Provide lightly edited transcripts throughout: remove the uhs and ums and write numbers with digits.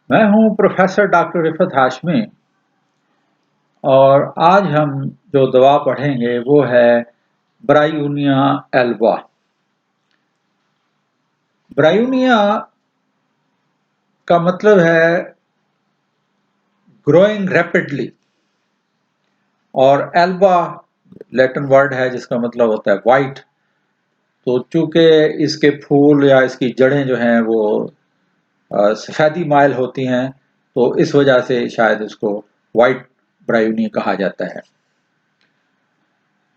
मैं हूं professor doctor Rifat Hashmi और आज हम जो दवा पढ़ेंगे वो है ब्रायूनिया एल्बा। ब्रायूनिया का मतलब है ग्रोइंग रैपिडली और एल्बा लैटिन वर्ड है जिसका मतलब होता है वाइट। तो चूंकि इसके फूल या इसकी जड़ें जो हैं वो सफ़ेदी माइल होती हैं, तो इस वजह से शायद इसको वाइट ब्रायूनी कहा जाता है।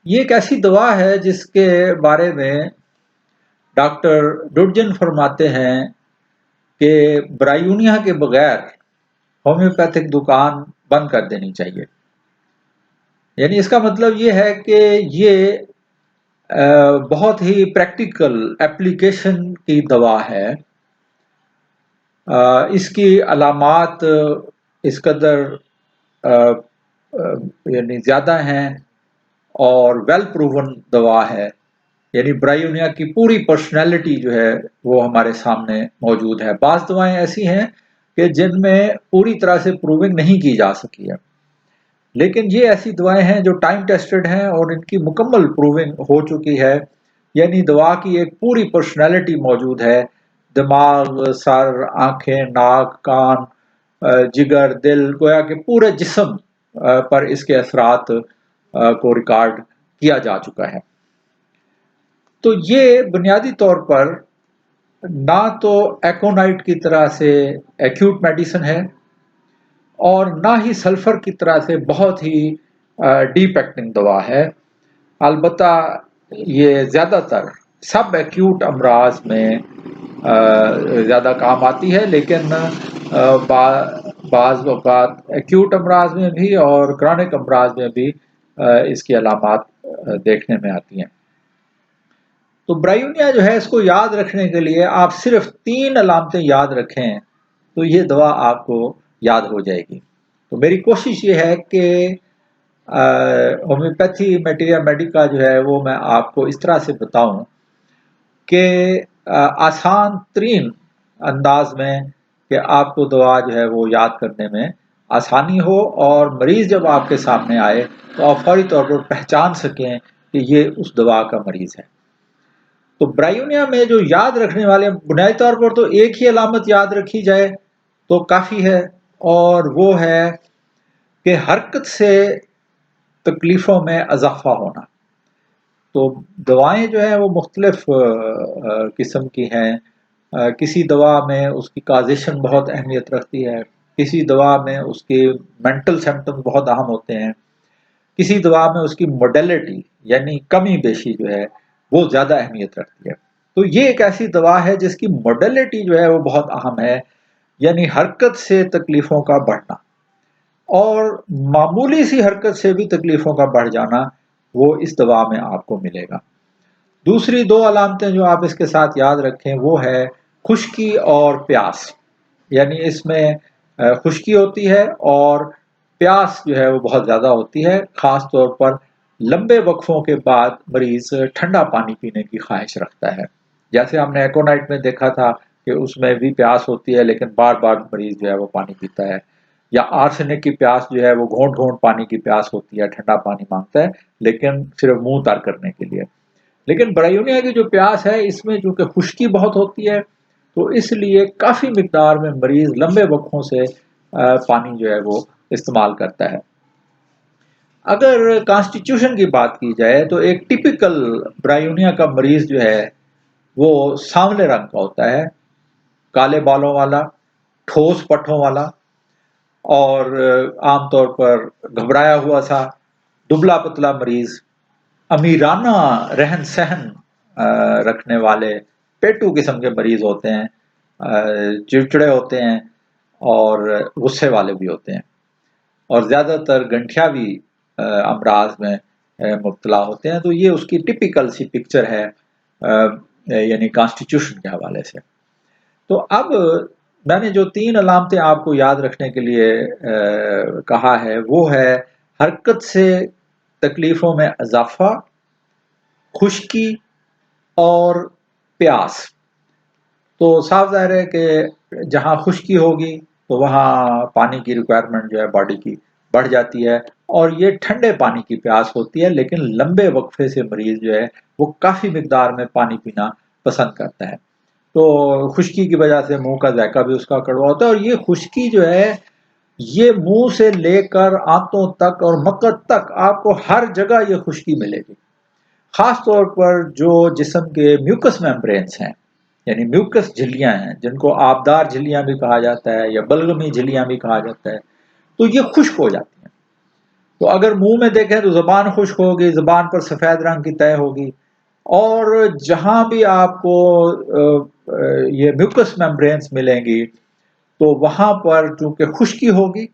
ये एक ऐसी दवा है जिसके बारे में डॉक्टर डुडजिन फरमाते हैं कि ब्रायूनिया के बगैर होम्योपैथिक दुकान बंद कर देनी चाहिए। यानी इसका मतलब ये है कि ये बहुत ही प्रैक्टिकल एप्लीकेशन की दवा है। इसकी अलामात इस कदर यानी ज़्यादा हैं और वेल प्रूवन दवा है। यानी ब्रायूनिया की पूरी पर्सनैलिटी जो है वो हमारे सामने मौजूद है। बाज़ दवाएं ऐसी हैं कि जिनमें पूरी तरह से प्रूविंग नहीं की जा सकी है, लेकिन ये ऐसी दवाएं हैं जो टाइम टेस्टेड हैं और इनकी मुकम्मल प्रूविंग हो चुकी है। यानी दवा की एक पूरी पर्सनैलिटी मौजूद है। दिमाग, सर, आंखें, नाक, कान, जिगर, दिल, गोया के पूरे जिस्म पर इसके असरात को रिकॉर्ड किया जा चुका है। तो ये बुनियादी तौर पर ना तो एकोनाइट की तरह से एक्यूट मेडिसिन है और ना ही सल्फर की तरह से बहुत ही डीप एक्टिंग दवा है। अलबत्ता ये ज़्यादातर सब एक्यूट अमराज में ज़्यादा काम आती है, लेकिन बाज़ वक़्त एक्यूट अमराज में भी और क्रॉनिक अमराज में भी इसकी अलामात देखने में आती हैं। तो ब्रायूनिया जो है इसको याद रखने के लिए आप सिर्फ 3 अलामतें याद रखें तो ये दवा आपको याद हो जाएगी। तो मेरी कोशिश ये है कि होम्योपैथी मटेरिया मेडिका जो है वो मैं आपको इस तरह से बताऊं कि आसान तरीन अंदाज में कि आपको दवा जो है वो याद करने में आसानी हो और मरीज जब आपके सामने आए तो आप फौरी तौर पर पहचान सकें कि ये उस दवा का मरीज है। तो ब्रायूनिया में जो याद रखने वाले बुनियादी तौर पर तो एक ही अलामत याद रखी जाए तो काफ़ी है, और वो है कि हरकत से तकलीफ़ों में इजाफा होना। तो दवाएं जो हैं वो मुख्तलिफ किस्म की हैं। किसी दवा में उसकी काजेशन बहुत अहमियत रखती है, किसी दवा में उसके मेंटल सिम्टम्स बहुत अहम होते हैं, किसी दवा में उसकी मोडेलिटी यानी कमी बेशी जो है वो ज़्यादा अहमियत रखती है। तो ये एक ऐसी दवा है जिसकी मोडेलिटी जो है वो बहुत अहम है, यानी हरकत से तकलीफ़ों का बढ़ना और मामूली सी हरकत से भी तकलीफ़ों का बढ़ जाना, वो इस दवा में आपको मिलेगा। दूसरी 2 अलामतें जो आप इसके साथ याद रखें वो है खुश्की और प्यास। यानी इसमें खुश्की होती है और प्यास जो है वो बहुत ज़्यादा होती है। ख़ास तौर पर लंबे वक्फों के बाद मरीज़ ठंडा पानी पीने की ख्वाहिश रखता है। जैसे हमने एकोनाइट में देखा था कि उसमें भी प्यास होती है, लेकिन बार-बार मरीज़ जो है वो पानी पीता है। या आर्सेनिक की प्यास जो है वो घोंट-घोंट पानी की प्यास होती है, ठंडा पानी माँगता है, लेकिन सिर्फ़ मुँह तर करने के लिए। लेकिन ब्रायूनिया की जो प्यास है इसमें चूंकि खुश्की बहुत होती है, तो इसलिए काफ़ी मिकदार में मरीज लंबे वक्फों से पानी जो है वो इस्तेमाल करता है। अगर कॉन्स्टिट्यूशन की बात की जाए तो एक टिपिकल ब्रायूनिया का मरीज जो है वो सांवले रंग का होता है, काले बालों वाला, ठोस पट्टों वाला और आमतौर पर घबराया हुआ सा दुबला पतला मरीज, अमीराना रहन सहन रखने वाले पेटू किस्म के मरीज होते हैं, चिड़चिड़े होते हैं और गुस्से वाले भी होते हैं और ज़्यादातर गंठियावी अमराज में मुब्तला होते हैं। तो ये उसकी टिपिकल सी पिक्चर है यानी कॉन्स्टिट्यूशन के हवाले से। तो अब मैंने जो 3 अलामतें आपको याद रखने के लिए कहा है वो है हरकत से तकलीफ़ों में इजाफा, खुश्की और प्यास। तो साफ ज़ाहिर है कि जहाँ खुश्की होगी तो वहाँ पानी की रिक्वायरमेंट जो है बॉडी की बढ़ जाती है और ये ठंडे पानी की प्यास होती है, लेकिन लंबे वक्फे से मरीज जो है वो काफ़ी मिकदार में पानी पीना पसंद करता है। तो खुश्की की वजह से मुंह का जायका भी उसका कड़वा होता है और ये खुश्की जो है ये मुंह से लेकर आंतों तक और मक्कत तक आपको हर जगह ये खुश्की मिलेगी। खास तौर पर जो जिस्म के म्यूकस मेम्ब्रेन्स हैं, यानी म्यूकस झिल्लियां हैं, जिनको आबदार झिल्लियां भी कहा जाता है या बलगमी झिल्लियां भी कहा जाता है, तो ये खुश्क हो जाती हैं। तो अगर मुंह में देखें तो जबान खुश्क होगी, जबान पर सफेद रंग की तय होगी और जहां भी आपको ये म्यूकस मेम्ब्रेन्स मिलेंगी तो वहां पर चूंकि खुश्की होगी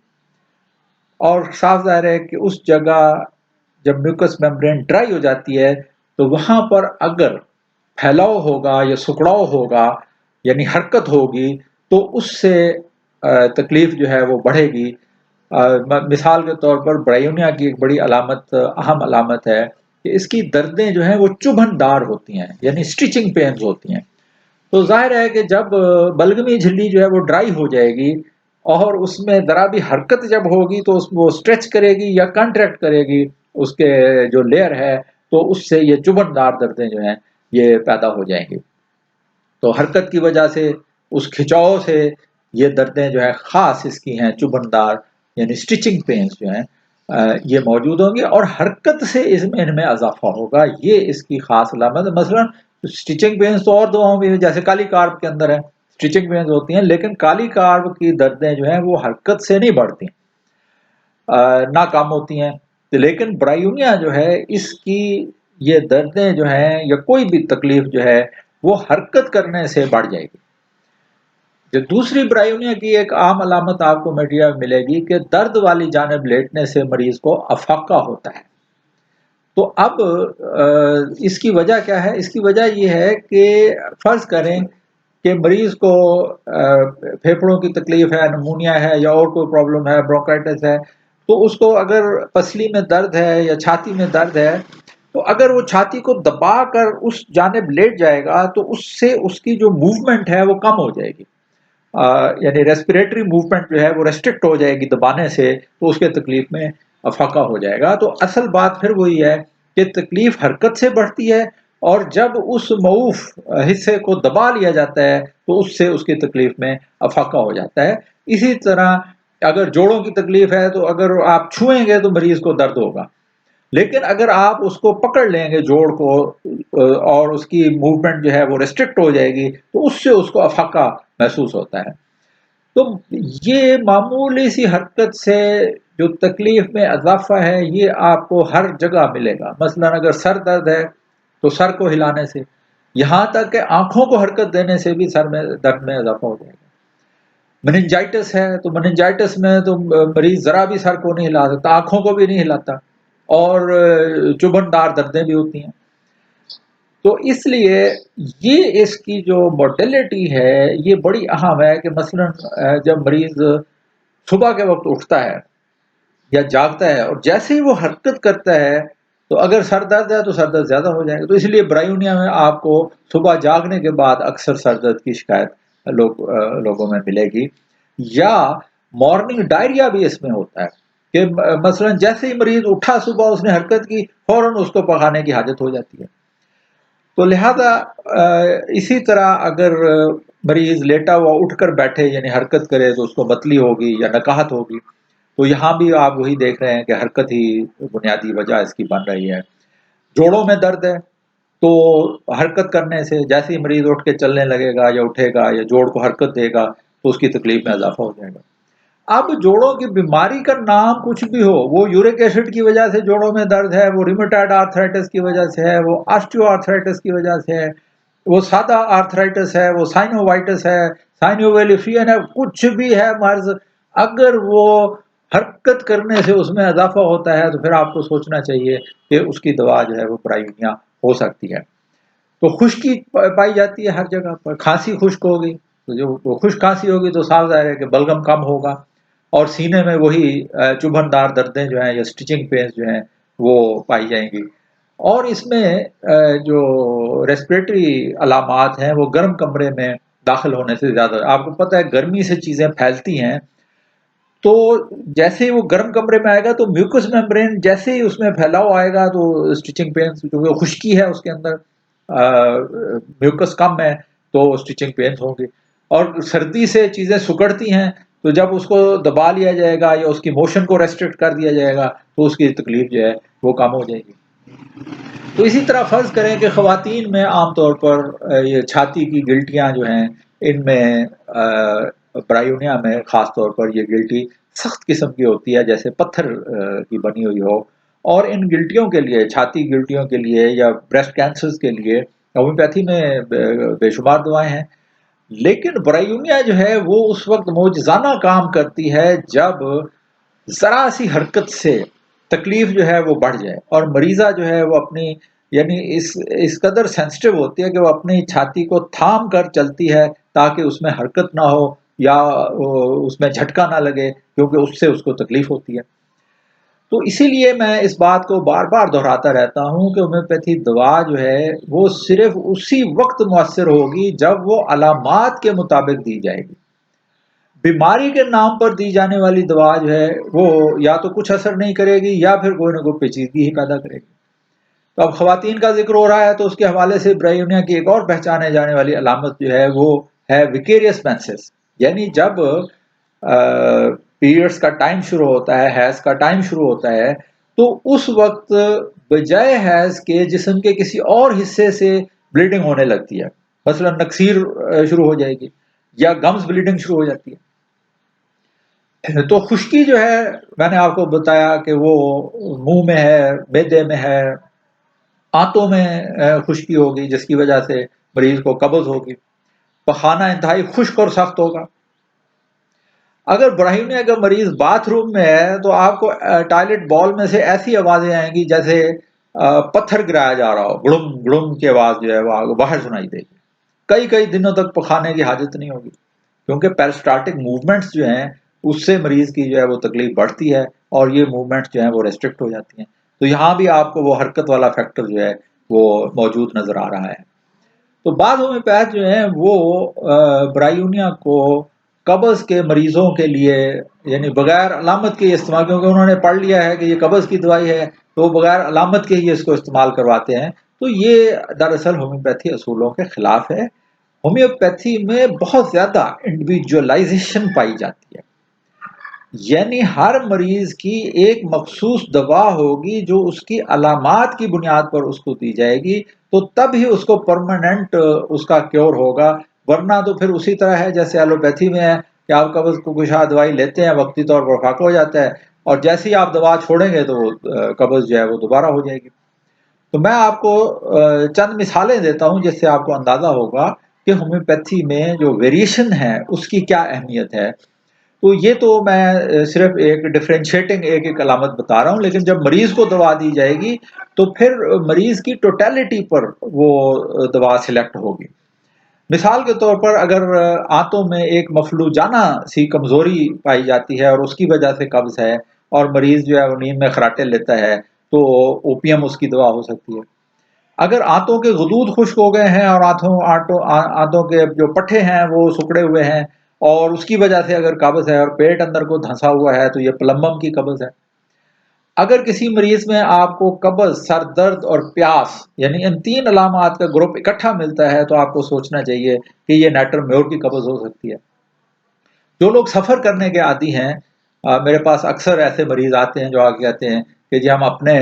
और साफ जाहिर है कि उस जगह जब म्यूकस मेम्ब्रेन ड्राई हो जाती है तो वहां पर अगर फैलाव होगा या सुखड़ाव होगा यानी हरकत होगी तो उससे तकलीफ जो है वो बढ़ेगी। मिसाल के तौर पर ब्रायोनिया की एक बड़ी अलामत, अहम अलामत है कि इसकी दर्दें जो हैं वो चुभनदार होती हैं, यानी स्टिचिंग पेन्स होती हैं। तो जाहिर है कि जब बलगमी झिल्ली जो है वो ड्राई हो जाएगी और उसमें ज़रा भी हरकत जब होगी तो उसमें वो स्ट्रेच करेगी या कॉन्ट्रैक्ट करेगी उसके जो लेयर है, तो उससे ये चुभनदार दर्दें जो हैं ये पैदा हो जाएंगी। तो हरकत की वजह से, उस खिंचाव से ये दर्दें जो है ख़ास इसकी हैं चुभनदार, यानी स्टिचिंग पेन्स जो हैं ये मौजूद होंगी और हरकत से इसमें इनमें इजाफा होगा, ये इसकी ख़ास अलामत है। मसलन स्टिचिंग पेन्स तो और दवाओं में जैसे काली कार्ब के अंदर है स्टिचिंग पेन्स होती हैं, लेकिन काली कार्ब की दर्दें जो हैं वो हरकत से नहीं बढ़ती, ना कम होती हैं। लेकिन ब्रायोनिया जो है इसकी ये दर्दें जो हैं या कोई भी तकलीफ जो है वो हरकत करने से बढ़ जाएगी। जो दूसरी ब्रायोनिया की एक आम अलामत आपको मीडिया में मिलेगी कि दर्द वाली जानिब लेटने से मरीज को अफाका होता है। तो अब इसकी वजह क्या है? इसकी वजह ये है कि फर्ज करें कि मरीज को फेफड़ों की तकलीफ है, नमूनिया है या और कोई प्रॉब्लम है, ब्रोंकाइटिस है, तो उसको अगर पसली में दर्द है या छाती में दर्द है, तो अगर वो छाती को दबाकर उस जानिब लेट जाएगा तो उससे उसकी जो मूवमेंट है वो कम हो जाएगी, यानी रेस्पिरेटरी मूवमेंट जो है वो रेस्ट्रिक्ट हो जाएगी दबाने से, तो उसके तकलीफ में अफाका हो जाएगा। तो असल बात फिर वही है कि तकलीफ हरकत से बढ़ती है और जब उस मऊफ हिस्से को दबा लिया जाता है तो उससे उसकी तकलीफ में अफाका हो जाता है। इसी तरह अगर जोड़ों की तकलीफ है तो अगर आप छुएंगे तो मरीज को दर्द होगा, लेकिन अगर आप उसको पकड़ लेंगे जोड़ को और उसकी मूवमेंट जो है वो रिस्ट्रिक्ट हो जाएगी तो उससे उसको अफाका महसूस होता है। तो ये मामूली सी हरकत से जो तकलीफ में इजाफा है ये आपको हर जगह मिलेगा। मसलन अगर सर दर्द है तो सर को हिलाने से, यहाँ तक कि आंखों को हरकत देने से भी सर में दर्द में इजाफा हो जाएगा। मेनिंजाइटिस है तो मेनिंजाइटिस में तो मरीज जरा भी सर को नहीं हिला सकता, आंखों को भी नहीं हिलाता और चुभनदार दर्दें भी होती हैं। तो इसलिए ये इसकी जो मोर्टेलिटी है ये बड़ी अहम है कि मसलन जब मरीज सुबह के वक्त उठता है या जागता है और जैसे ही वो हरकत करता है तो अगर सर दर्द है तो सर दर्द ज्यादा हो जाएगा। तो इसलिए ब्रायोनिया में आपको सुबह जागने के बाद अक्सर सर दर्द की शिकायत लोगों में मिलेगी। या मॉर्निंग डायरिया भी इसमें होता है कि मसलन जैसे ही मरीज उठा सुबह उसने हरकत की फौरन उसको पकाने की हाजत हो जाती है। तो लिहाजा इसी तरह अगर मरीज लेटा हुआ उठकर बैठे यानी हरकत करे तो उसको मतली होगी या नकाहत होगी। तो यहाँ भी आप वही देख रहे हैं कि हरकत ही बुनियादी वजह इसकी बन रही है। जोड़ों में दर्द है तो हरकत करने से जैसे ही मरीज उठ के चलने लगेगा या उठेगा या जोड़ को हरकत देगा तो उसकी तकलीफ में इजाफा हो जाएगा। अब जोड़ों की बीमारी का नाम कुछ भी हो, वो यूरिक एसिड की वजह से जोड़ों में दर्द है, वो रिमेटॉइड आर्थराइटिस की वजह से है, वो ऑस्टियोआर्थराइटिस की वजह से है, वो सादा आर्थराइटिस है, वो साइनोवाइटिस है, साइनोवेलिफियन है, कुछ भी है मर्ज, अगर वो हरकत करने से उसमें इजाफा होता है तो फिर आपको सोचना चाहिए कि उसकी दवा जो है वो ब्रायोनिया हो सकती है। तो खुश्की पाई जाती है हर जगह पर, खांसी खुश्क होगी तो जो वो खुश्क खांसी होगी तो साफ जाहिर है कि बलगम कम होगा और सीने में वही चुभनदार दर्दें जो हैं या स्टिचिंग पेन्स जो हैं वो पाई जाएंगी। और इसमें जो रेस्पिरेटरी अलामात हैं वो गर्म कमरे में दाखिल होने से ज़्यादा। आपको पता है गर्मी से चीज़ें फैलती हैं, तो जैसे ही वो गर्म कमरे में आएगा तो म्यूकस मेम्ब्रेन जैसे ही उसमें फैलाव आएगा तो स्टिचिंग पेन्स, क्योंकि खुश्की है उसके अंदर, म्यूकस कम है तो स्टिचिंग पेन्स होंगे। और सर्दी से चीज़ें सिकुड़ती हैं, तो जब उसको दबा लिया जाएगा या उसकी मोशन को रेस्ट्रिक्ट कर दिया जाएगा तो उसकी तकलीफ जो है वो कम हो जाएगी। तो इसी तरह फ़र्ज़ करें कि ख़वातीन में आमतौर पर ये छाती की गिल्टियाँ जो हैं, इनमें ब्रायोनिया में ख़ास तौर पर ये गिल्टी सख्त किस्म की होती है, जैसे पत्थर की बनी हुई हो। और इन गिल्टियों के लिए, छाती गिल्टियों के लिए या ब्रेस्ट कैंसर्स के लिए होम्योपैथी में बेशुमार दवाएँ हैं। लेकिन ब्रायोनिया जो है वो उस वक़्त मौजज़ाना काम करती है जब ज़रा सी हरकत से तकलीफ जो है वो बढ़ जाए और मरीज़ा जो है वो अपनी, यानी इस कदर सेंसिटिव होती है कि वो अपनी छाती को थाम कर चलती है ताकि उसमें हरकत ना हो या उसमें झटका ना लगे, क्योंकि उससे उसको तकलीफ होती है। तो इसीलिए मैं इस बात को बार-बार दोहराता रहता हूँ कि होम्योपैथी दवा जो है वो सिर्फ़ उसी वक़्त मुअस्सिर होगी जब वो अलामात के मुताबिक दी जाएगी। बीमारी के नाम पर दी जाने वाली दवा जो है वो या तो कुछ असर नहीं करेगी या फिर कोई ना कोई पेचीदगी ही पैदा करेगी। तो अब ख़वातीन का ज़िक्र हो रहा है तो उसके हवाले से ब्रायोनिया की एक और पहचाने जाने वाली अलामत जो है वो है विकेरियस मेंसेस। यानी जब पीरियड्स का टाइम शुरू होता है, हैज़ का टाइम शुरू होता है, तो उस वक़्त बजाय हैज़ के जिस्म के किसी और हिस्से से ब्लीडिंग होने लगती है। मसलन नक्सीर शुरू हो जाएगी या गम्स ब्लीडिंग शुरू हो जाती है। तो खुश्की जो है, मैंने आपको बताया कि वो मुंह में है, मैदे में है, आंतों में खुश्की होगी जिसकी वजह से मरीज को कब्ज होगी, पखाना इंतहाई खुश्क और सख्त होगा। अगर ब्राहिमिया का मरीज बाथरूम में है तो आपको टॉयलेट बॉल में से ऐसी आवाजें आएंगी जैसे पत्थर गिराया जा रहा हो, गुड़ुम गुड़ुम की आवाज जो है वो बाहर सुनाई देगी। कई कई दिनों तक पखाने की हाजत नहीं होगी, क्योंकि पेरिस्टाल्टिक मूवमेंट्स जो हैं उससे मरीज की जो है वो तकलीफ बढ़ती है और ये मूवमेंट्स जो हैं वो रेस्ट्रिक्ट हो जाती हैं। तो यहाँ भी आपको वो हरकत वाला फैक्टर जो है वो मौजूद नजर आ रहा है। तो बाद होम्योपैथ जो है वो ब्रायूनिया को कब्ज के मरीजों के लिए, यानी बगैर अलामत के इस्तेमाल, क्योंकि उन्होंने पढ़ लिया है कि ये कब्ज की दवाई है तो वो बगैर अलामत के ही इसको इस्तेमाल करवाते हैं। तो ये दरअसल होम्योपैथी असूलों के खिलाफ है। होम्योपैथी में बहुत ज्यादा इंडिविजुअलाइजेशन पाई जाती है, यानी हर मरीज की एक मखसूस दवा होगी जो उसकी अलामात की बुनियाद पर उसको दी जाएगी, तो तब ही उसको परमानेंट उसका क्योर होगा। वरना तो फिर उसी तरह है जैसे एलोपैथी में है कि आप कब्ज को कुछ दवाई लेते हैं, वक्ती तौर पर फाका हो जाता है और जैसे ही आप दवा छोड़ेंगे तो कब्ज जो है वो दोबारा हो जाएगी। तो मैं आपको चंद मिसालें देता हूं जिससे आपको अंदाजा होगा कि होम्योपैथी में जो वेरिएशन है उसकी क्या अहमियत है। तो ये तो मैं सिर्फ एक डिफरेंशिएटिंग एक एक अलामत बता रहा हूँ, लेकिन जब मरीज को दवा दी जाएगी तो फिर मरीज की टोटलिटी पर वो दवा सिलेक्ट होगी। मिसाल के तौर पर अगर आंतों में एक मफलूजाना सी कमजोरी पाई जाती है और उसकी वजह से कब्ज है और मरीज जो है वो नींद में खराटे लेता है तो ओपीएम उसकी दवा हो सकती है। अगर आंतों के गुदूद खुश्क हो गए हैं और आंतों के जो पट्टे हैं वो सिकुड़े हुए हैं और उसकी वजह से अगर कब्ज है और पेट अंदर को धंसा हुआ है तो ये प्लम्बम की कब्ज है। अगर किसी मरीज में आपको कब्ज, सर दर्द और प्यास, यानी इन तीन अलामात का ग्रुप इकट्ठा मिलता है तो आपको सोचना चाहिए कि ये नाइट्रोम्योर की कब्ज हो सकती है। जो लोग सफर करने के आदी हैं, मेरे पास अक्सर ऐसे मरीज आते हैं जो आके कहते हैं कि जी हम अपने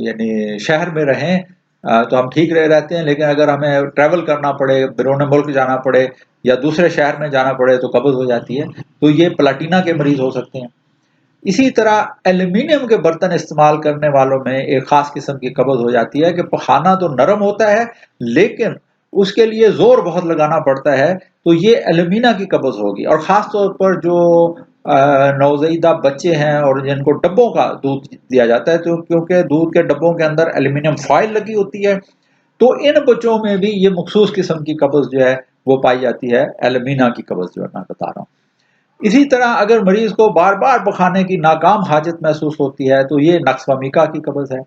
यानी शहर में रहें तो हम ठीक रहते हैं, लेकिन अगर हमें ट्रैवल करना पड़े, बैरून मुल्क जाना पड़े या दूसरे शहर में जाना पड़े तो कब्ज हो जाती है। तो ये प्लाटिना के मरीज हो सकते हैं। इसी तरह एल्यूमिनियम के बर्तन इस्तेमाल करने वालों में एक खास किस्म की कब्ज हो जाती है कि पखाना तो नरम होता है लेकिन उसके लिए जोर बहुत लगाना पड़ता है, तो ये एल्यूमिना की कब्ज होगी। और ख़ास तौर पर जो नवज़ईदा बच्चे हैं और जिनको डब्बों का दूध दिया जाता है, तो क्योंकि दूध के डब्बों के अंदर एल्यूमिनियम फॉइल लगी होती है, तो इन बच्चों में भी ये मखसूस किस्म की कब्ज जो है वो पाई जाती है, एल्यूमिना की कब्ज जो मैं बता रहा हूँ। इसी तरह अगर मरीज को बार बार पखाने की नाकाम हाजत महसूस होती है तो ये नक्सवमिका की कब्ज है।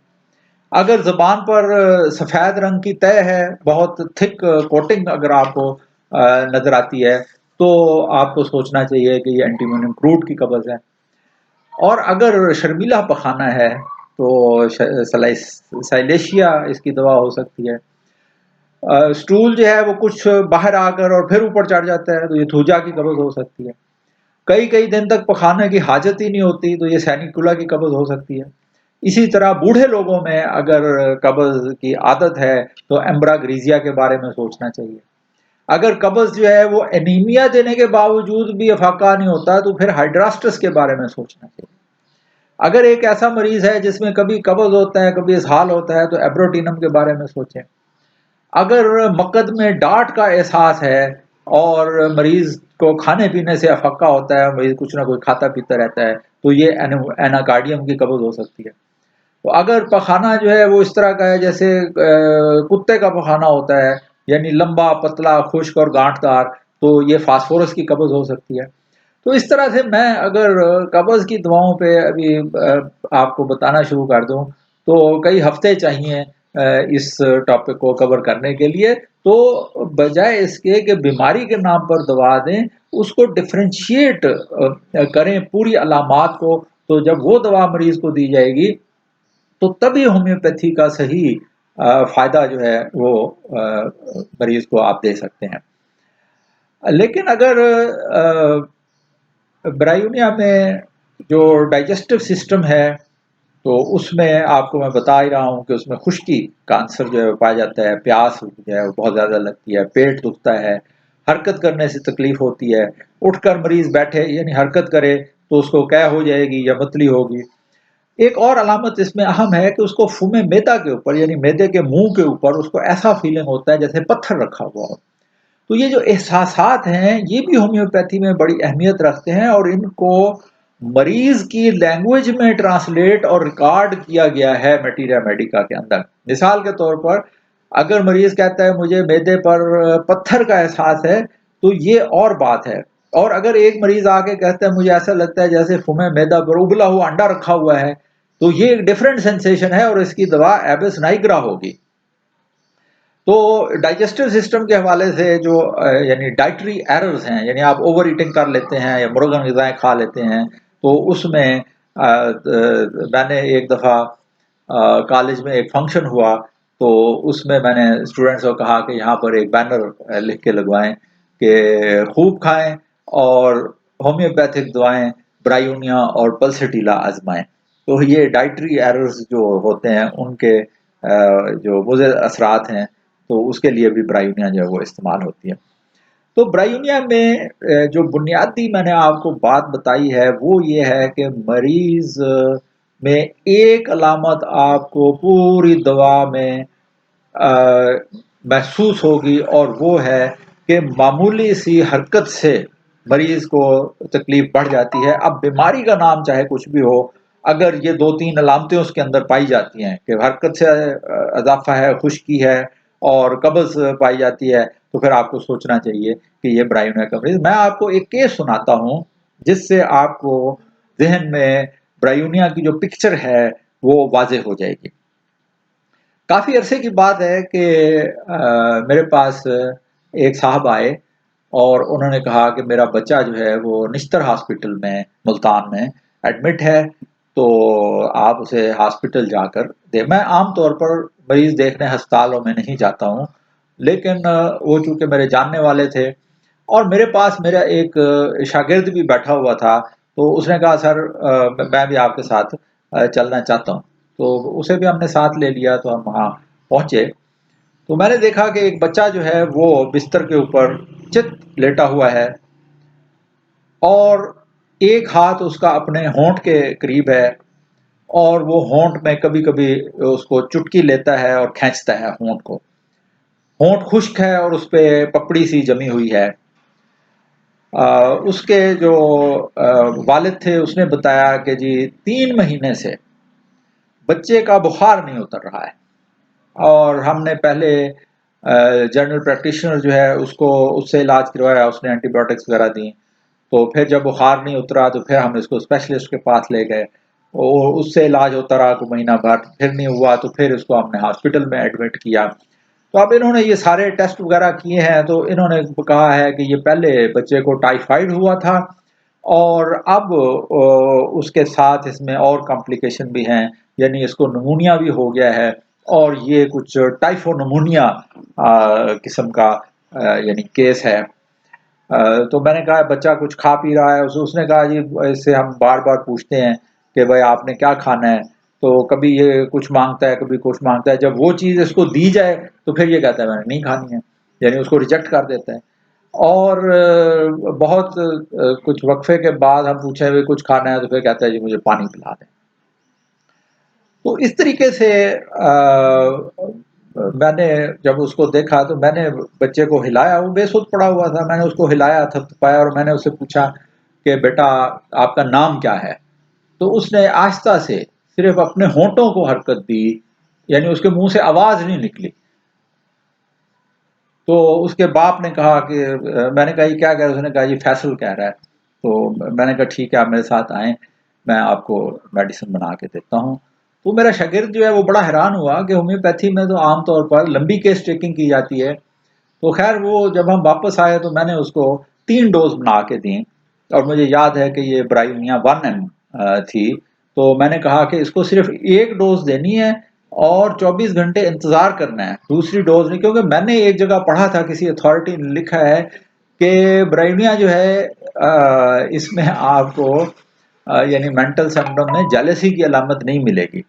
अगर जबान पर सफेद रंग की तय है, बहुत थिक कोटिंग अगर आपको नज़र आती है तो आपको सोचना चाहिए कि ये एंटीमोनियम क्रूड की कब्ज़ है। और अगर शर्मीला पखाना है तो साइलेशिया इसकी दवा हो सकती है। स्टूल जो है वो कुछ बाहर आकर और फिर ऊपर चढ़ जाता है तो ये थूजा की कब्ज़ हो सकती है। कई कई दिन तक पखाने की हाजत ही नहीं होती तो ये सैनिकुला की कब्ज़ हो सकती है। इसी तरह बूढ़े लोगों में अगर कब्ज़ की आदत है तो एम्ब्राग्रीजिया के बारे में सोचना चाहिए। अगर कब्ज़ जो है वो एनीमिया देने के बावजूद भी अफाका नहीं होता तो फिर हाइड्रास्टस के बारे में सोचना चाहिए। अगर एक ऐसा मरीज़ है जिसमें कभी कब्ज़ होता है, कभी इसहाल होता है तो एब्रोटिनम के बारे में सोचें। अगर मक्कद में डाँट का एहसास है और मरीज़ को खाने-पीने से अफ़क्का होता है, मरीज़ कुछ ना कुछ खाता-पीता रहता है, तो ये एनाकार्डियम की कब्ज़ हो सकती है। तो अगर पखाना जो है वो इस तरह का है जैसे कुत्ते का पखाना होता है, यानी लंबा, पतला, खुश्क और गांठदार, तो ये फास्फोरस की कब्ज़ हो सकती है। तो इस तरह से मैं अगर कब्ज़ की दवाओं पे अभी आपको बताना शुरू कर दूँ, तो कई हफ़्ते चाहिए इस टॉपिक को कवर करने के लिए। तो बजाय इसके कि बीमारी के नाम पर दवा दें, उसको डिफरेंशिएट करें पूरी अलामात को, तो जब वो दवा मरीज़ को दी जाएगी, तो तभी होम्योपैथी का सही फ़ायदा जो है वो मरीज़ को आप दे सकते हैं। लेकिन अगर ब्रायोनिया में जो डाइजेस्टिव सिस्टम है, तो उसमें आपको मैं बता ही रहा हूँ कि उसमें खुश्की का आंसर जो है वो पाया जाता है, प्यास जो है वो बहुत ज़्यादा लगती है, पेट दुखता है, हरकत करने से तकलीफ होती है, उठकर मरीज़ बैठे यानी हरकत करे तो उसको कै हो जाएगी या मतली होगी। एक और अलामत इसमें अहम है कि उसको फुमे मैदा के ऊपर यानी मैदे के मुँह के ऊपर उसको ऐसा फीलिंग होता है जैसे पत्थर रखा हुआ हो। तो ये जो एहसासात हैं, ये भी होम्योपैथी में बड़ी अहमियत रखते हैं और इनको मरीज़ की लैंग्वेज में ट्रांसलेट और रिकॉर्ड किया गया है मटीरिया मेडिका के अंदर। मिसाल के तौर पर अगर मरीज़ कहता है मुझे मैदे पर पत्थर का एहसास है, तो ये और बात है। और अगर एक मरीज़ आके कहता है मुझे ऐसा लगता है जैसे फुमे मैदा पर उबला हुआ अंडा रखा हुआ है, तो ये एक डिफरेंट सेंसेशन है और इसकी दवा एबिस नाइग्रा होगी। तो डाइजेस्टिव सिस्टम के हवाले से जो यानी डाइटरी एरर्स हैं, यानी आप ओवर ईटिंग कर लेते हैं या मुर्गन ग़िज़ाएँ खा लेते हैं, तो उसमें मैंने एक दफ़ा कॉलेज में एक फंक्शन हुआ, तो उसमें मैंने स्टूडेंट्स को कहा कि यहाँ पर एक बैनर लिख के लगवाएँ कि खूब खाएँ और होम्योपैथिक दवाएँ ब्रायोनिया और पल्सटीला आज़माएँ। तो ये डाइटरी एरर्स जो होते हैं, उनके जो मुज़िर असरात हैं, तो उसके लिए भी ब्रायोनिया जो है वो इस्तेमाल होती है। तो ब्रायोनिया में जो बुनियादी मैंने आपको बात बताई है वो ये है कि मरीज़ में एक अलामत आपको पूरी दवा में महसूस होगी और वो है कि मामूली सी हरकत से मरीज़ को तकलीफ़ बढ़ जाती है। अब बीमारी का नाम चाहे कुछ भी हो, अगर ये 2-3 अलामतें उसके अंदर पाई जाती हैं कि हरकत से इज़ाफ़ा है, खुश्की है और कब्ज़ पाई जाती है, तो फिर आपको सोचना चाहिए कि ये ब्रायोनिया का मरीज़। मैं आपको एक केस सुनाता हूँ, जिससे आपको ज़हन में ब्रायोनिया की जो पिक्चर है, वो वाज़ेह हो जाएगी। काफ़ी अरसे की बात है कि मेरे पास एक साहब आए और उन्होंने कहा कि मेरा बच्चा जो है वो निश्तर हॉस्पिटल में मुल्तान में एडमिट है, तो आप उसे हॉस्पिटल जाकर दें। मैं आम तौर पर मरीज़ देखने अस्पतालों में नहीं जाता हूँ, लेकिन वो चूँकि मेरे जानने वाले थे और मेरे पास मेरा एक शागिर्द भी बैठा हुआ था, तो उसने कहा सर मैं भी आपके साथ चलना चाहता हूँ। तो उसे भी हमने साथ ले लिया, तो हम वहाँ पहुँचे। तो मैंने देखा कि एक बच्चा जो है वो बिस्तर के ऊपर चित लेटा हुआ है और एक हाथ उसका अपने होंठ के करीब है और वो होंठ में कभी-कभी उसको चुटकी लेता है और खींचता है होंठ को। होंठ खुश्क है और उसपे पपड़ी सी जमी हुई है। उसके जो वालिद थे उसने बताया कि जी 3 महीने से बच्चे का बुखार नहीं उतर रहा है और हमने पहले जनरल प्रैक्टिशनर जो है उसको उससे इलाज करवाया, उसने एंटीबायोटिक्स वगैरह दी। तो फिर जब बुखार नहीं उतरा तो फिर हम इसको स्पेशलिस्ट के पास ले गए और उससे इलाज होता रहा कोई महीना भर, फिर नहीं हुआ तो फिर इसको हमने हॉस्पिटल में एडमिट किया। तो अब इन्होंने ये सारे टेस्ट वगैरह किए हैं, तो इन्होंने कहा है कि ये पहले बच्चे को टाइफाइड हुआ था और अब उसके साथ इसमें और कॉम्प्लिकेशन भी हैं, यानी इसको निमोनिया भी हो गया है और ये कुछ टाइफोनिमोनिया किस्म का यानी केस है। तो मैंने कहा बच्चा कुछ खा पी रहा है, उसने कहा जी इससे हम बार बार पूछते हैं कि भाई आपने क्या खाना है, तो कभी ये कुछ मांगता है कभी कुछ मांगता है, जब वो चीज़ इसको दी जाए तो फिर ये कहता है मैंने नहीं खानी है, यानी उसको रिजेक्ट कर देता है। और बहुत कुछ वक्फे के बाद हम पूछे भाई कुछ खाना है, तो फिर कहता है जी मुझे पानी पिला दें। तो इस तरीके से मैंने जब उसको देखा तो मैंने बच्चे को हिलाया, वो बेसुध पड़ा हुआ था, मैंने उसको हिलाया थपथपाया और मैंने उससे पूछा कि बेटा आपका नाम क्या है? तो उसने आहिस्ता से सिर्फ अपने होंठों को हरकत दी, यानी उसके मुंह से आवाज नहीं निकली। तो उसके बाप ने कहा कि मैंने कहा ये क्या कह रहा है? उसने कहा ये फैसल कह रहा है। तो मैंने कहा ठीक है आप मेरे साथ आएं, मैं आपको मेडिसिन बना के देता हूँ। तो मेरा शागिर्द जो है वो बड़ा हैरान हुआ कि होम्योपैथी में तो आमतौर पर लंबी केस टेकिंग की जाती है। तो खैर वो जब हम वापस आए तो मैंने उसको 3 डोज बना के दी और मुझे याद है कि ये ब्रायोनिया 1 थी। तो मैंने कहा कि इसको सिर्फ 1 डोज देनी है और 24 घंटे इंतजार करना है, दूसरी डोज नहीं, क्योंकि मैंने एक जगह पढ़ा था किसी अथॉरिटी ने लिखा है कि ब्रायोनिया जो है इसमें आपको यानी मेंटल सिम्पटम में जेलसी की अलामत नहीं मिलेगी।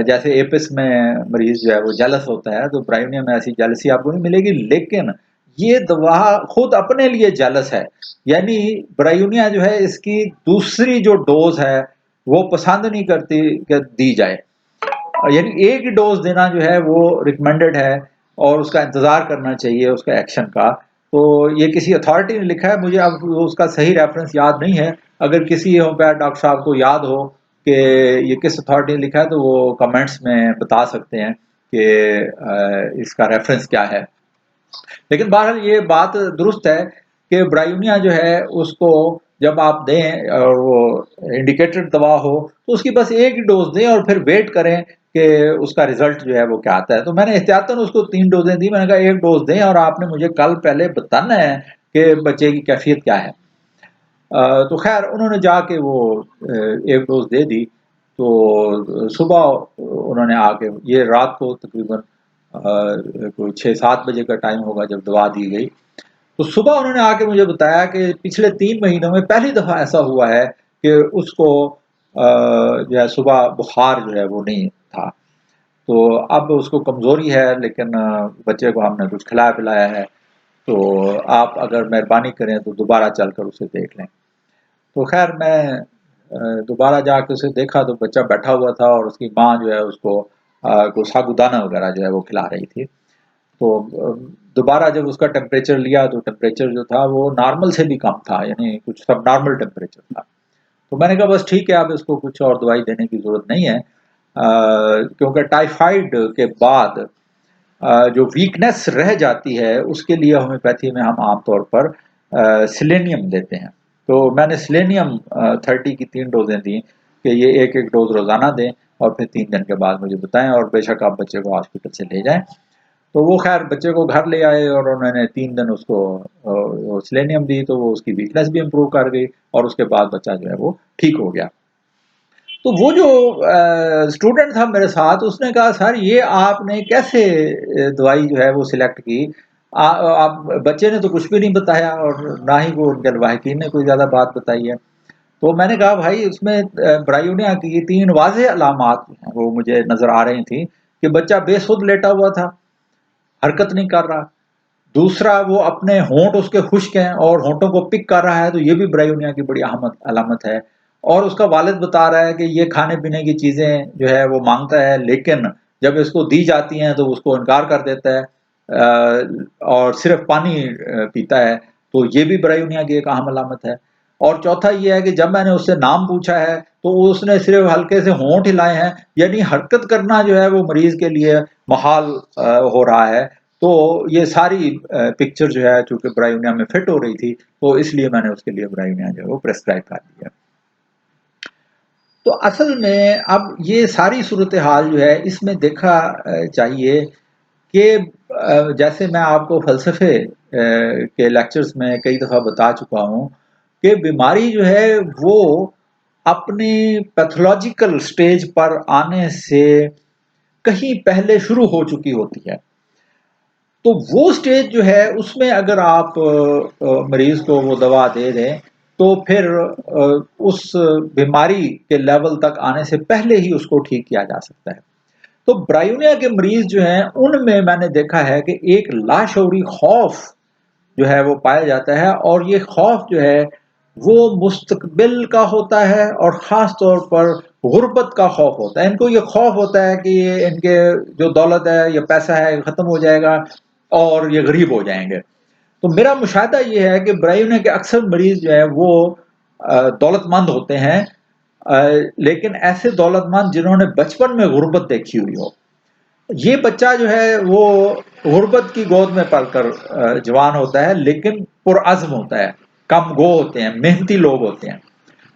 जैसे एपिस में मरीज जो है वो जेलस होता है, तो ब्रायोनिया में ऐसी जेलसी आपको नहीं मिलेगी, लेकिन ये दवा खुद अपने लिए जेलस है, यानी ब्रायोनिया जो है इसकी दूसरी जो डोज है वो पसंद नहीं करती कि दी जाए, यानी एक ही डोज देना जो है वो रिकमेंडेड है और उसका इंतजार करना चाहिए उसका एक्शन का। तो ये किसी अथॉरिटी ने लिखा है, मुझे अब उसका सही रेफरेंस याद नहीं है। अगर किसी होम्योपैथ डॉक्टर साहब को याद हो कि ये किस अथॉरिटी ने लिखा है तो वो कमेंट्स में बता सकते हैं कि इसका रेफरेंस क्या है। लेकिन बहरहाल ये बात दुरुस्त है कि ब्रायोनिया जो है उसको जब आप दें और वो इंडिकेटेड दवा हो तो उसकी बस एक ही डोज दें और फिर वेट करें कि उसका रिजल्ट जो है वो क्या आता है। तो मैंने एहतियातन उसको 3 डोजें दी, मैंने कहा 1 डोज दें और आपने मुझे कल पहले बताना है कि बच्चे की कैफियत क्या है। तो खैर उन्होंने जाके वो 1 डोज दे दी। तो सुबह उन्होंने आके, ये रात को तकरीबन कोई 6-7 बजे का टाइम होगा जब दवा दी गई, तो सुबह उन्होंने आके मुझे बताया कि पिछले 3 महीनों में पहली दफा ऐसा हुआ है कि उसको जो है सुबह बुखार जो है वो नहीं था। तो अब उसको कमजोरी है, लेकिन बच्चे को हमने कुछ खिलाया पिलाया है, तो आप अगर मेहरबानी करें तो दोबारा चलकर उसे देख लें। तो खैर मैं दोबारा जाके उसे देखा तो बच्चा बैठा हुआ था और उसकी माँ जो है उसको कुछ साबूदाना वगैरह जो है वो खिला रही थी। तो दोबारा जब उसका टेम्परेचर लिया तो टेम्परेचर जो था वो नॉर्मल से भी कम था, यानी कुछ सब नॉर्मल टेम्परेचर था। तो मैंने कहा बस ठीक है, अब इसको कुछ और दवाई देने की ज़रूरत नहीं है, क्योंकि टाइफाइड के बाद जो वीकनेस रह जाती है उसके लिए होम्योपैथी में हम आमतौर पर सिलेनियम देते हैं। तो मैंने सिलेनियम 30 की 3 डोजें दी कि ये एक एक डोज रोज़ाना दें और फिर 3 दिन के बाद मुझे बताएं, और बेशक आप बच्चे को हॉस्पिटल से ले जाएं। तो वो खैर बच्चे को घर ले आए और उन्होंने 3 दिन उसको सिलेनियम दी, तो वो उसकी वीकनेस भी इम्प्रूव कर गई और उसके बाद बच्चा जो है वो ठीक हो गया। तो वो जो स्टूडेंट था मेरे साथ उसने कहा सर ये आपने कैसे दवाई जो है वो सिलेक्ट की, आप बच्चे ने तो कुछ भी नहीं बताया और ना ही वो उनके लवाहकीन ने कोई ज़्यादा बात बताई है। तो मैंने कहा भाई उसमें ब्रायोनिया की 3 वाज़ेह अलामात वो मुझे नज़र आ रही थी कि बच्चा बेसुध लेटा हुआ था, हरकत नहीं कर रहा। दूसरा वो अपने होंठ उसके खुश्क हैं और होंठों को पिक कर रहा है, तो ये भी ब्रायोनिया की बड़ी अलामत है। और उसका वालिद बता रहा है कि ये खाने पीने की चीज़ें जो है वो मांगता है, लेकिन जब इसको दी जाती हैं तो उसको इनकार कर देता है और सिर्फ पानी पीता है, तो ये भी ब्रायोनिया की एक अहम अलामत है। और चौथा ये है कि जब मैंने उससे नाम पूछा है तो उसने सिर्फ हल्के से होंठ हिलाए हैं, यानी हरकत करना जो है वो मरीज के लिए मुहाल हो रहा है। तो ये सारी पिक्चर जो है चूंकि ब्रायोनिया में फिट हो रही थी, तो इसलिए मैंने उसके लिए ब्रायोनिया जो है वो प्रेस्क्राइब कर दिया। तो असल में अब ये सारी सूरत हाल जो है इसमें देखा चाहिए कि जैसे मैं आपको फ़लसफ़े के लेक्चर्स में कई दफ़ा बता चुका हूँ कि बीमारी जो है वो अपनी पैथोलॉजिकल स्टेज पर आने से कहीं पहले शुरू हो चुकी होती है। तो वो स्टेज जो है उसमें अगर आप मरीज़ को वो दवा दे दें, तो फिर उस बीमारी के लेवल तक आने से पहले ही उसको ठीक किया जा सकता है। तो ब्रायोनिया के मरीज़ जो हैं, उनमें मैंने देखा है कि एक लाशऊरी खौफ जो है वो पाया जाता है, और ये खौफ जो है वो मुस्तकबिल का होता है और ख़ास तौर पर गुर्बत का खौफ होता है। इनको ये खौफ होता है कि ये इनके जो दौलत है या पैसा है ख़त्म हो जाएगा और ये गरीब हो जाएंगे। तो मेरा मुशाहिदा ये है कि ब्रायोनिया के अक्सर मरीज़ जो है वो दौलतमंद होते हैं, लेकिन ऐसे दौलतमंद जिन्होंने बचपन में गुर्बत देखी हुई हो। ये बच्चा जो है वो गुर्बत की गोद में पलकर जवान होता है, लेकिन पुरअज़्म होता है, कम गो होते हैं, मेहनती लोग होते हैं।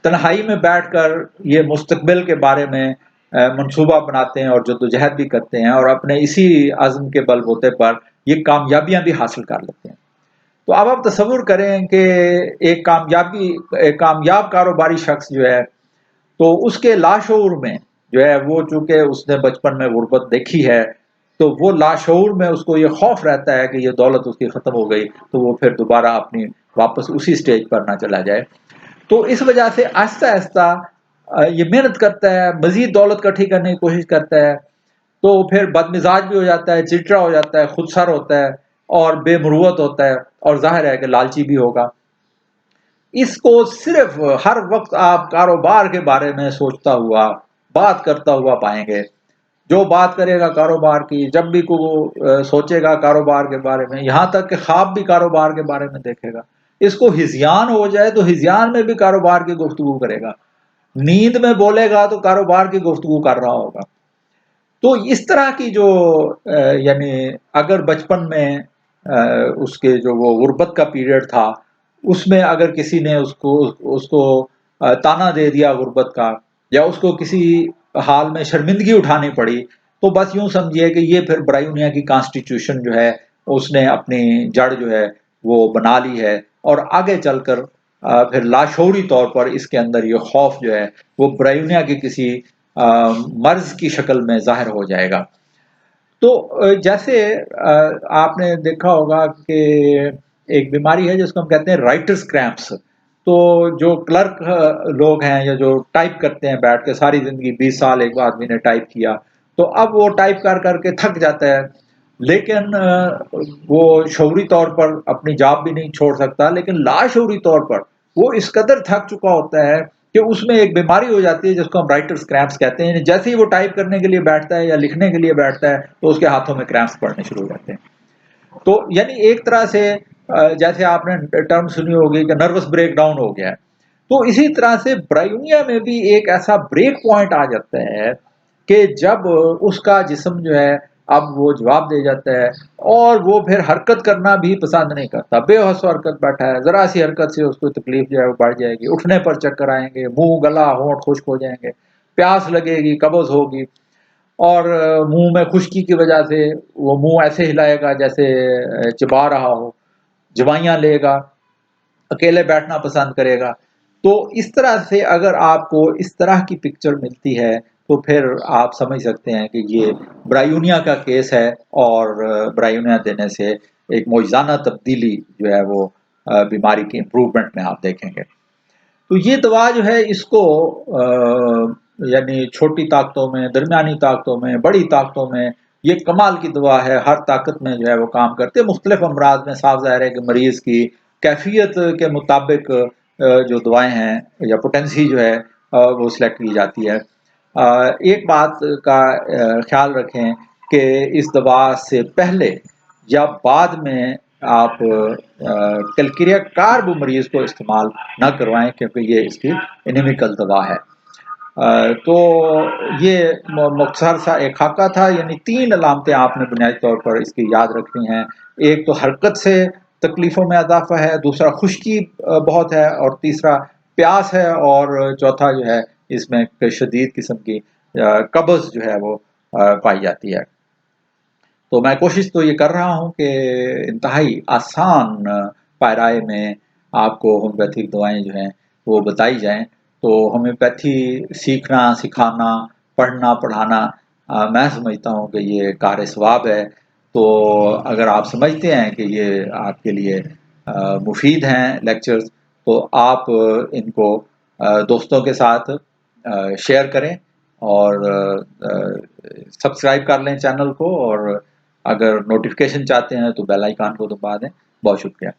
तन्हाई में बैठकर ये मुस्तकबिल के बारे में मंसूबा बनाते हैं और जद्दोजहद भी करते हैं, और अपने इसी अज़्म के बलबूते पर ये कामयाबियां भी हासिल कर लेते हैं। तो अब आप तसव्वुर करें कि एक कामयाब कारोबारी शख्स जो है, तो उसके लाशऊर में जो है वो, चूंकि उसने बचपन में गुर्बत देखी है, तो वो लाशऊर में उसको ये खौफ रहता है कि ये दौलत उसकी ख़त्म हो गई तो वो फिर दोबारा अपनी वापस उसी स्टेज पर ना चला जाए। तो इस वजह से आहिस्ता आहिस्ता ये मेहनत करता है, मज़ीद दौलत इकट्ठी करने की कोशिश करता है, तो फिर बदमिजाज भी हो जाता है, चिड़चिड़ा हो जाता है, खुदसर होता है और बेमुरुवत होता है, और ज़ाहिर है कि लालची भी होगा। इसको सिर्फ हर वक्त आप कारोबार के बारे में सोचता हुआ, बात करता हुआ पाएंगे। जो बात करेगा कारोबार की, जब भी को सोचेगा कारोबार के बारे में, यहाँ तक कि ख्वाब भी कारोबार के बारे में देखेगा। इसको हिज़्यान हो जाए तो हिज़्यान में भी कारोबार की गुफ्तगू करेगा। नींद में बोलेगा तो कारोबार की गुफ्तगू कर रहा होगा। तो इस तरह की जो यानी अगर बचपन में उसके जो वो गुर्बत का पीरियड था, उसमें अगर किसी ने उसको उसको ताना दे दिया गुर्बत का, या उसको किसी हाल में शर्मिंदगी उठानी पड़ी, तो बस यूं समझिए कि ये फिर ब्रायोनिया की कॉन्स्टिट्यूशन जो है उसने अपनी जड़ जो है वो बना ली है, और आगे चलकर फिर लाशऊरी तौर पर इसके अंदर ये खौफ जो है वो ब्रायोनिया की किसी मर्ज की शक्ल में जाहिर हो जाएगा। तो जैसे आपने देखा होगा कि एक बीमारी है जिसको हम कहते हैं राइटर्स क्रैम्प्स। तो जो क्लर्क लोग हैं, या जो टाइप करते हैं बैठ के सारी जिंदगी, 20 साल एक आदमी ने टाइप किया, तो अब वो टाइप कर करके थक जाता है, लेकिन वो शऊरी तौर पर अपनी जॉब भी नहीं छोड़ सकता, लेकिन लाशऊरी तौर पर वो इस कदर थक चुका होता है कि उसमें एक बीमारी हो जाती है जिसको हम राइटर्स क्रैम्प्स कहते हैं। जैसे ही वो टाइप करने के लिए बैठता है या लिखने के लिए बैठता है, तो उसके हाथों में क्रैम्प्स पड़ने शुरू हो जाते हैं। तो यानी एक तरह से जैसे आपने टर्म सुनी होगी कि नर्वस ब्रेकडाउन हो गया है, तो इसी तरह से ब्रायोनिया में भी एक ऐसा ब्रेक पॉइंट आ जाता है कि जब उसका जिस्म जो है अब वो जवाब दे जाता है, और वो फिर हरकत करना भी पसंद नहीं करता, बेहोश हरकत बैठा है, जरा सी हरकत से उसको तकलीफ जो है वो बढ़ जाएगी, उठने पर चक्कर आएंगे, मुंह गला होंठ खुश्क हो जाएंगे, प्यास लगेगी, कब्ज होगी, और मुंह में खुश्की की वजह से वो मुंह ऐसे हिलाएगा जैसे चिबा रहा हो, दवाइयाँ लेगा, अकेले बैठना पसंद करेगा। तो इस तरह से अगर आपको इस तरह की पिक्चर मिलती है, तो फिर आप समझ सकते हैं कि ये ब्रायोनिया का केस है, और ब्रायोनिया देने से एक मौजज़ाना तब्दीली जो है वो बीमारी की इम्प्रूवमेंट में आप देखेंगे। तो ये दवा जो है इसको यानी छोटी ताकतों में, दरमियानी ताकतों में, बड़ी ताकतों में ये कमाल की दवा है, हर ताकत में जो है वो काम करती है। मुख्तलिफ अमराज में साफ ज़ाहिर है कि मरीज़ की कैफियत के मुताबिक जो दवाएं हैं या पोटेंसी जो है वो सिलेक्ट की जाती है। एक बात का ख्याल रखें कि इस दवा से पहले या बाद में आप कैलक्रिया कार्ब मरीज को इस्तेमाल ना करवाएं, क्योंकि ये इसकी एनिमिकल दवा है। तो ये मुख्तसर सा एक खाका था, यानी 3 अलामतें आपने बुनियादी तौर पर इसकी याद रखनी हैं। एक तो हरकत से तकलीफ़ों में इजाफ़ा है, दूसरा खुश्की बहुत है, और तीसरा प्यास है, और चौथा जो है इसमें शदीद किस्म की कब्ज़ जो है वो पाई जाती है। तो मैं कोशिश तो ये कर रहा हूँ कि इंतहाई आसान पायराए में आपको होम्योपैथिक दवाएँ जो हैं वो बताई जाएँ। तो होम्योपैथी सीखना, सिखाना, पढ़ना, पढ़ाना मैं समझता हूँ कि ये कार्य सवाब है। तो अगर आप समझते हैं कि ये आपके लिए मुफ़ीद हैं लेक्चर्स, तो आप इनको दोस्तों के साथ शेयर करें और सब्सक्राइब कर लें चैनल को, और अगर नोटिफ़िकेशन चाहते हैं तो बेल आइकन को दबा दें। बहुत शुक्रिया।